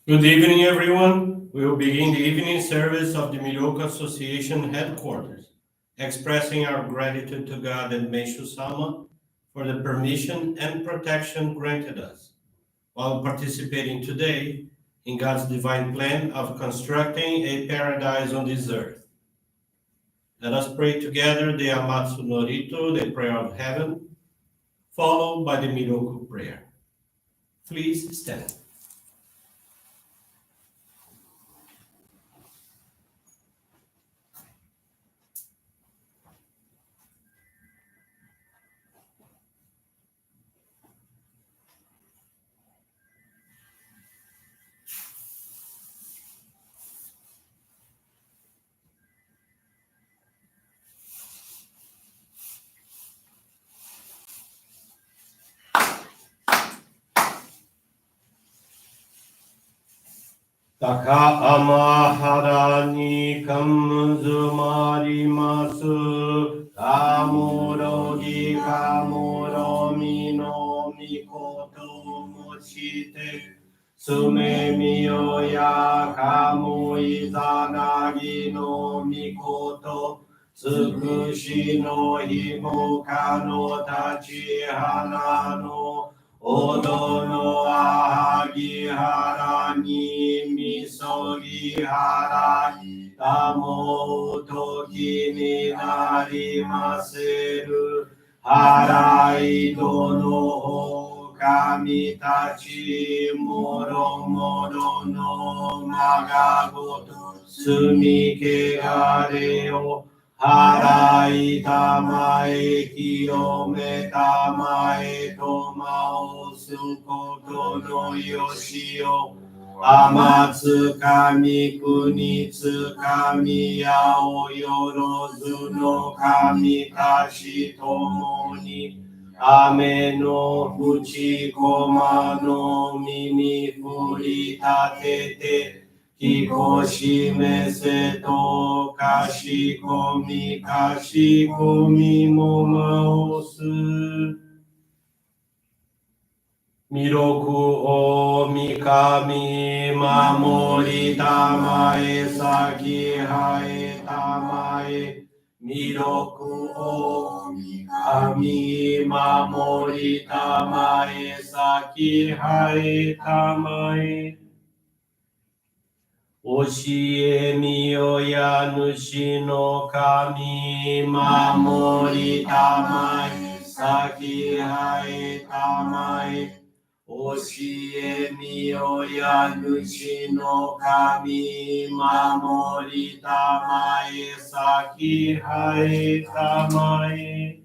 Good evening, everyone. We will begin the evening service of the Miroku Association headquarters, expressing our gratitude to God and Meishu-sama for the permission and protection granted us while participating today in God's divine plan of constructing a paradise on this earth. Let us pray together the Amatsu-Norito, the prayer of heaven, followed by the Miroku Prayer. Please stand. Taka amahara ni kamuzumarimasu kamuro gi kamuro mino mikoto mochite sume miyo ya kamu izanagi no mikoto tsukushi no himo kano tachi hana no odo no ahagi hara ni misogi hara tamo toki ni narimaseru hara ido no ho kami tachi moro moro no magagoto sumike gare o harai tamae kiyome tamae tomao sukoto no yoshio amatsu kami kunitsu kami yao yorozu no kami tashi tomoni ame no fuchi koma no mimi furitatete Kikoshime seto kashikomi mo maosu. Miroku o mikami mamori tamae saki hae tamae. Miroku o mikami mamori tamae saki hae tamae. Oshie miyo ya nushi no kami mamori tamae saki hae tamae. Oshie miyo ya nushi no kami mamori tamae saki hae tamae.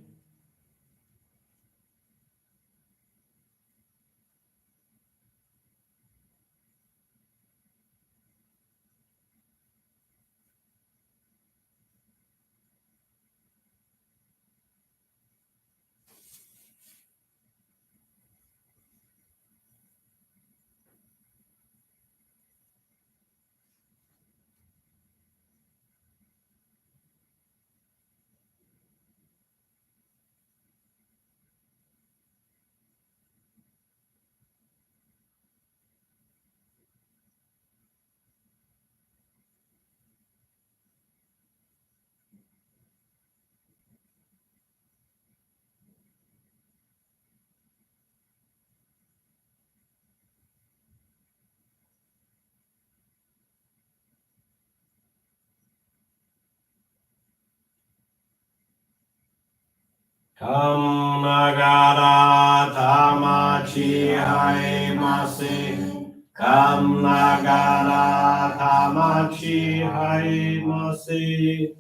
Kam nagara tamachi haemase. Kam nagara tamachi haemase.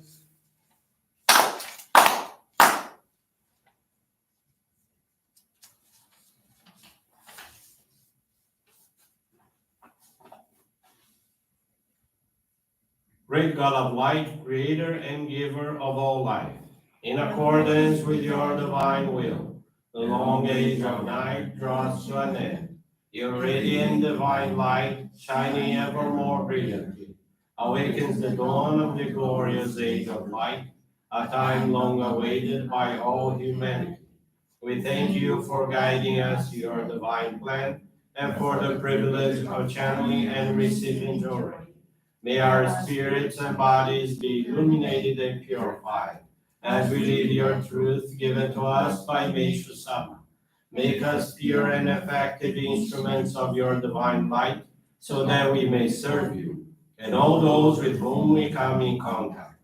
Great God of light, creator and giver of all life, in accordance with your divine will, the long age of night draws to an end. Your radiant divine light, shining ever more brilliantly, awakens the dawn of the glorious age of light, a time long awaited by all humanity. We thank you for guiding us to your divine plan and for the privilege of channeling and receiving Johrei. May our spirits and bodies be illuminated and purified as we live your truth given to us by Meishu-sama. Make us pure and effective instruments of your divine light, so that we may serve you and all those with whom we come in contact.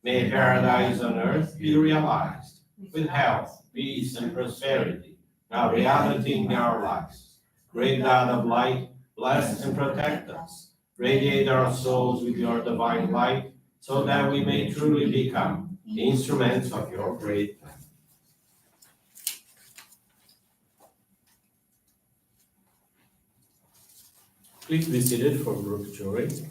May paradise on earth be realized, with health, peace, and prosperity, a reality in our lives. Great God of light, bless and protect us. Radiate our souls with your divine light, so that we may truly become instruments of your great plan. Please be seated for group Johrei.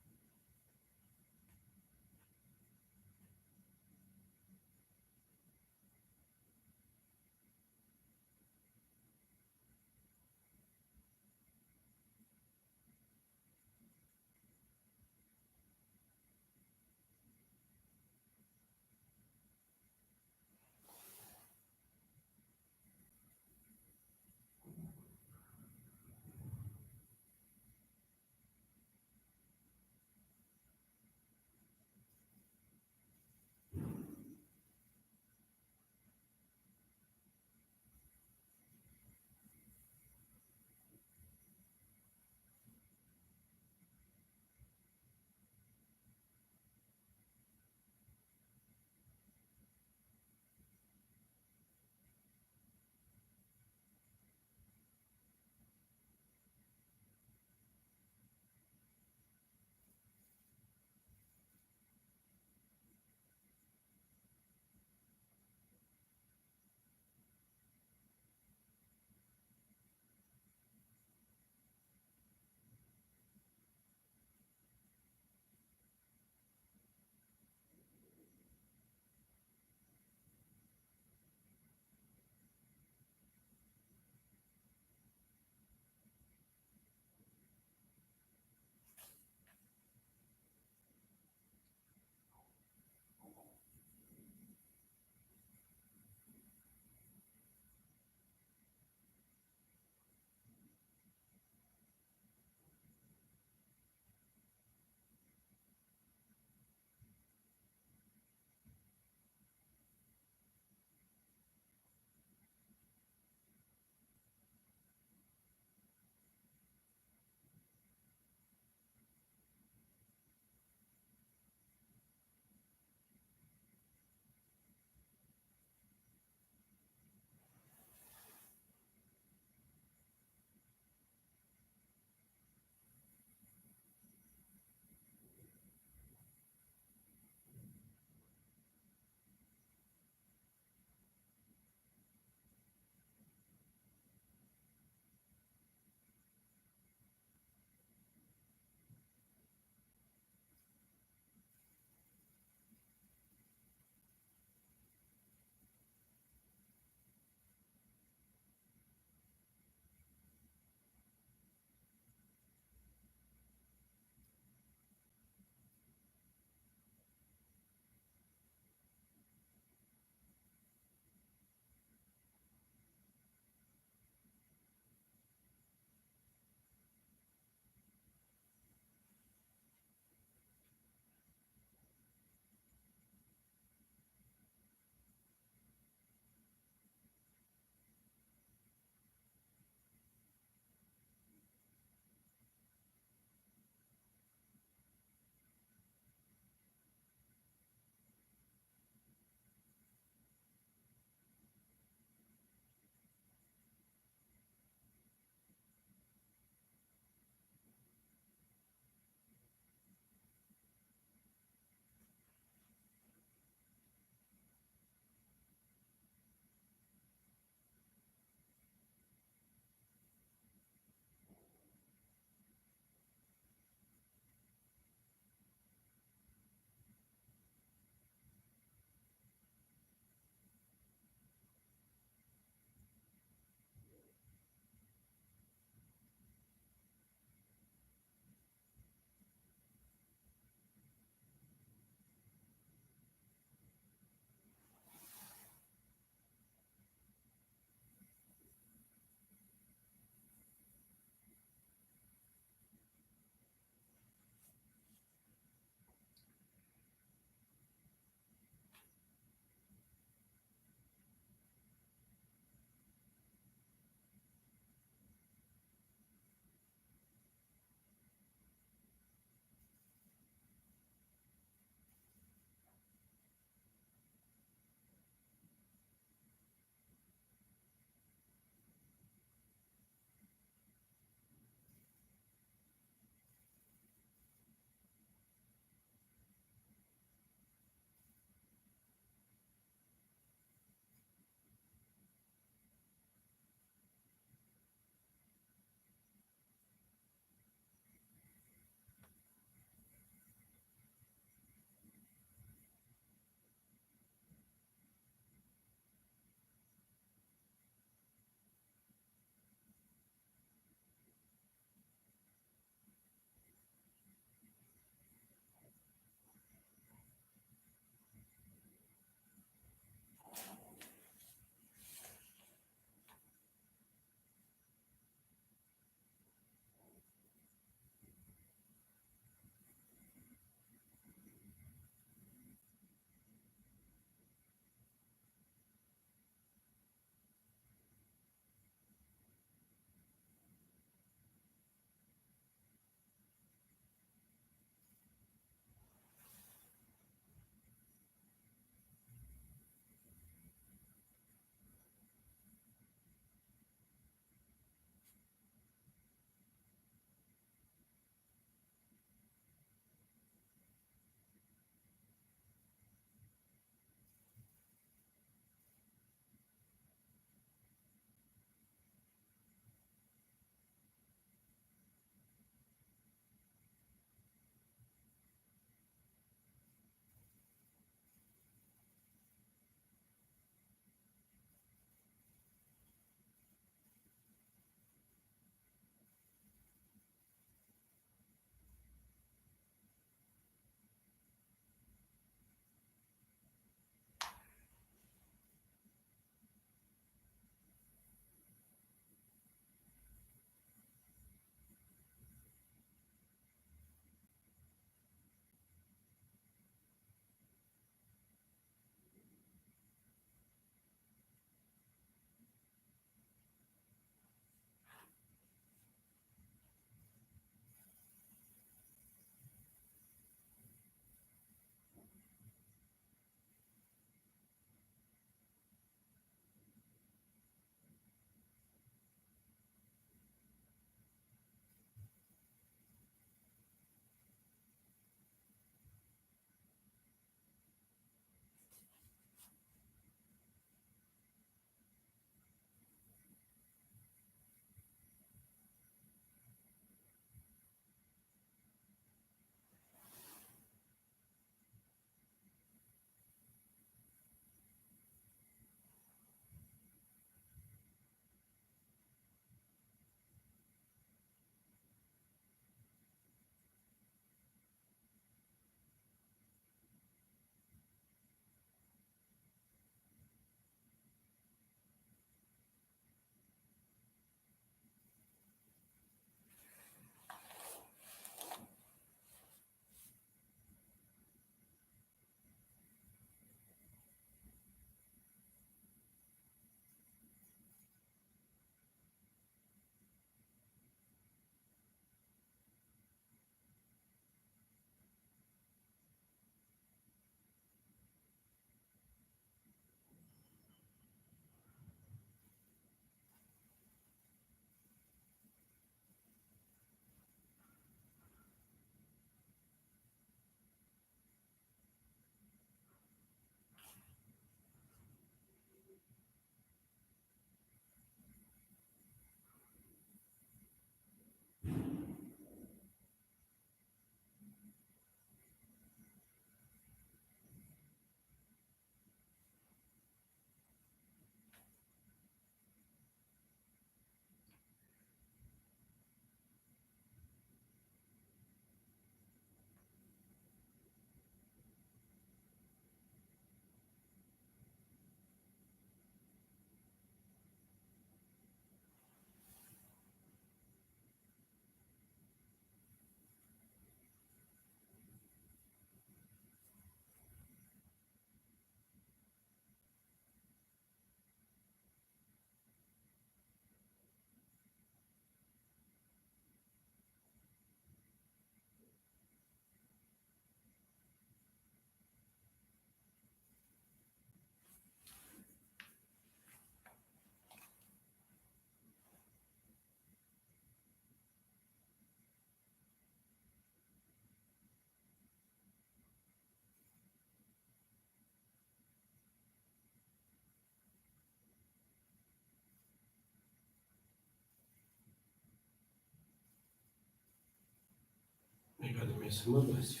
Meishu-sama, bless you.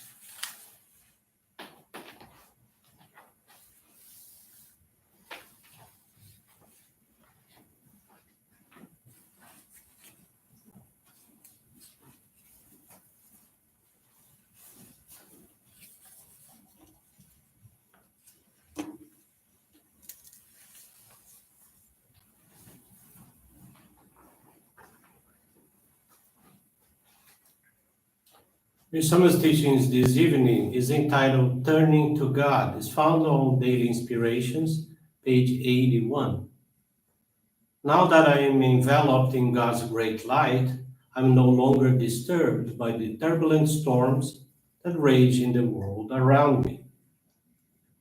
Meishu-sama's teachings this evening is entitled Turning to God. It's found on Daily Inspirations, page 81. Now that I am enveloped in God's great light, I'm no longer disturbed by the turbulent storms that rage in the world around me.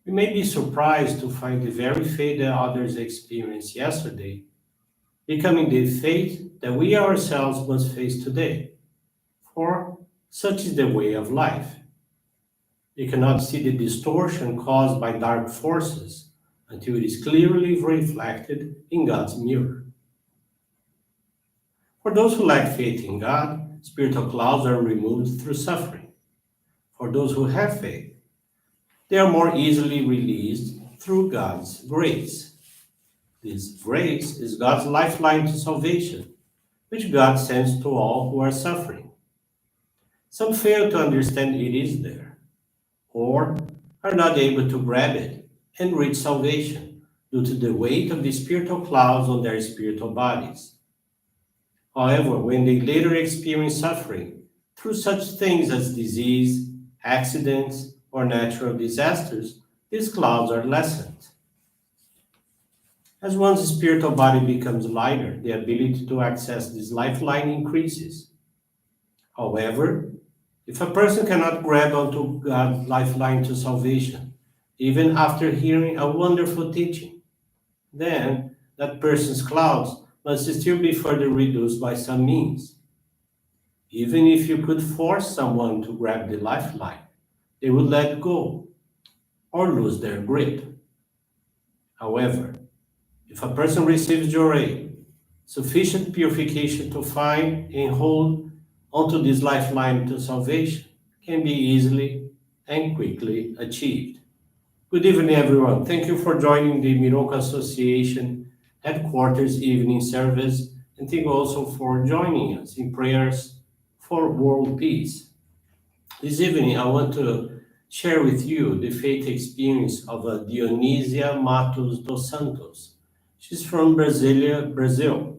We may be surprised to find the very fate that others experienced yesterday becoming the fate that we ourselves must face today. For such is the way of life. You cannot see the distortion caused by dark forces until it is clearly reflected in God's mirror. For those who lack faith in God, spiritual clouds are removed through suffering. For those who have faith, they are more easily released through God's grace. This grace is God's lifeline to salvation, which God sends to all who are suffering. Some fail to understand it is there, or are not able to grab it and reach salvation due to the weight of the spiritual clouds on their spiritual bodies. However, when they later experience suffering through such things as disease, accidents, or natural disasters, these clouds are lessened. As one's spiritual body becomes lighter, the ability to access this lifeline increases. However, if a person cannot grab onto God's lifeline to salvation, even after hearing a wonderful teaching, then that person's clouds must still be further reduced by some means. Even if you could force someone to grab the lifeline, they would let go or lose their grip. However, if a person receives Johrei, sufficient purification to find and hold onto this lifeline to salvation can be easily and quickly achieved. Good evening, everyone. Thank you for joining the Miroku Association headquarters evening service, and thank you also for joining us in prayers for world peace. This evening, I want to share with you the faith experience of Dionisia Matos dos Santos. She's from Brasilia, Brazil.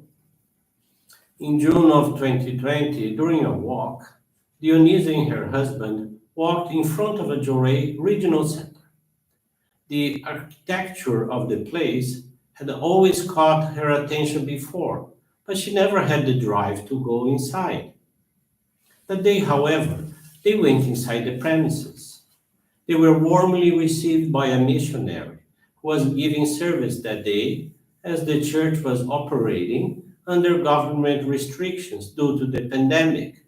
In June of 2020, during a walk, Dionisia and her husband walked in front of a Johrei regional center. The architecture of the place had always caught her attention before, but she never had the drive to go inside. That day, however, they went inside the premises. They were warmly received by a missionary who was giving service that day as the church was operating under government restrictions due to the pandemic.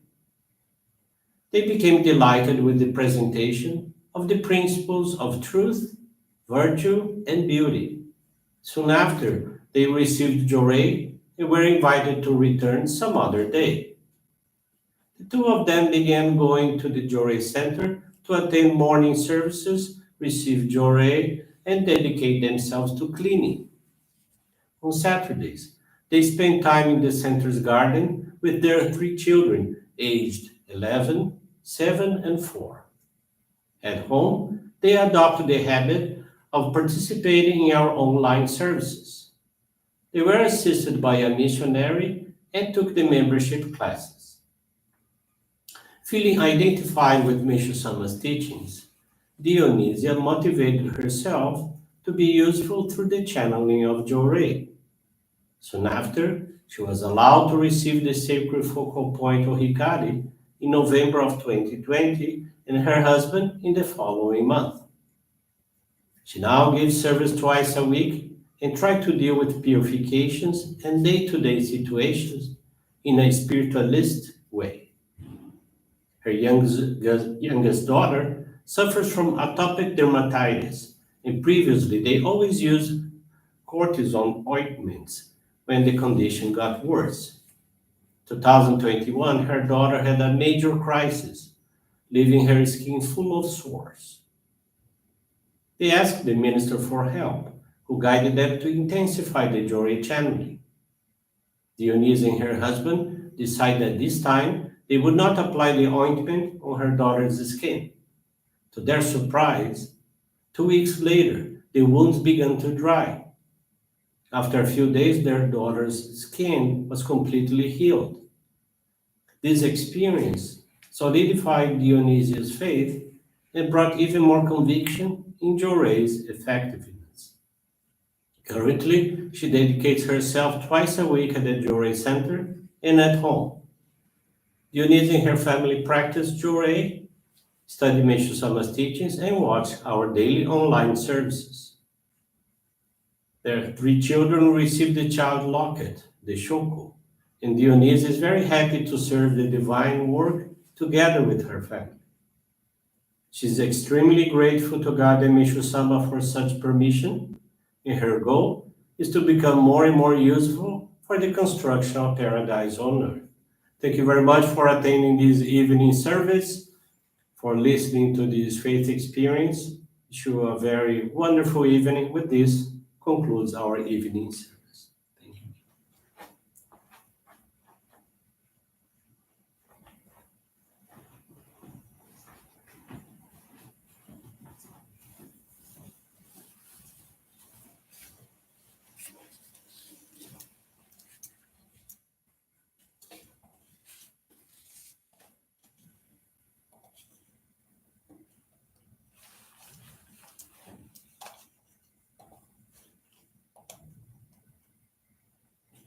They became delighted with the presentation of the principles of truth, virtue, and beauty. Soon after, they received Johrei and were invited to return some other day. The two of them began going to the Johrei Center to attend morning services, receive Johrei, and dedicate themselves to cleaning. On Saturdays, they spent time in the center's garden with their three children, aged 11, 7, and 4. At home, they adopted the habit of participating in our online services. They were assisted by a missionary and took the membership classes. Feeling identified with Meishu-sama's teachings, Dionysia motivated herself to be useful through the channeling of Johrei. Soon after, she was allowed to receive the sacred focal point of Hikari in November of 2020 and her husband in the following month. She now gives service twice a week and tries to deal with purifications and day-to-day situations in a spiritualist way. Her youngest daughter suffers from atopic dermatitis, and previously they always used cortisone ointments when the condition got worse. 2021, her daughter had a major crisis, leaving her skin full of sores. They asked the minister for help, who guided them to intensify the Johrei channeling. Dionys and her husband decided this time they would not apply the ointment on her daughter's skin. To their surprise, 2 weeks later, the wounds began to dry. After a few days, their daughter's skin was completely healed. This experience solidified Dionysius' faith and brought even more conviction in Johrei's effectiveness. Currently, she dedicates herself twice a week at the Johrei Center and at home. Dionysia and her family practice Johrei, study Meishu-sama's teachings, and watch our daily online services. Their 3 children received the child locket, the shoko, and Dionysia is very happy to serve the divine work together with her family. She is extremely grateful to God and Meishu-sama for such permission, and her goal is to become more and more useful for the construction of paradise on earth. Thank you very much for attending this evening service, for listening to this faith experience. Wish you a very wonderful evening. With this concludes our evening service.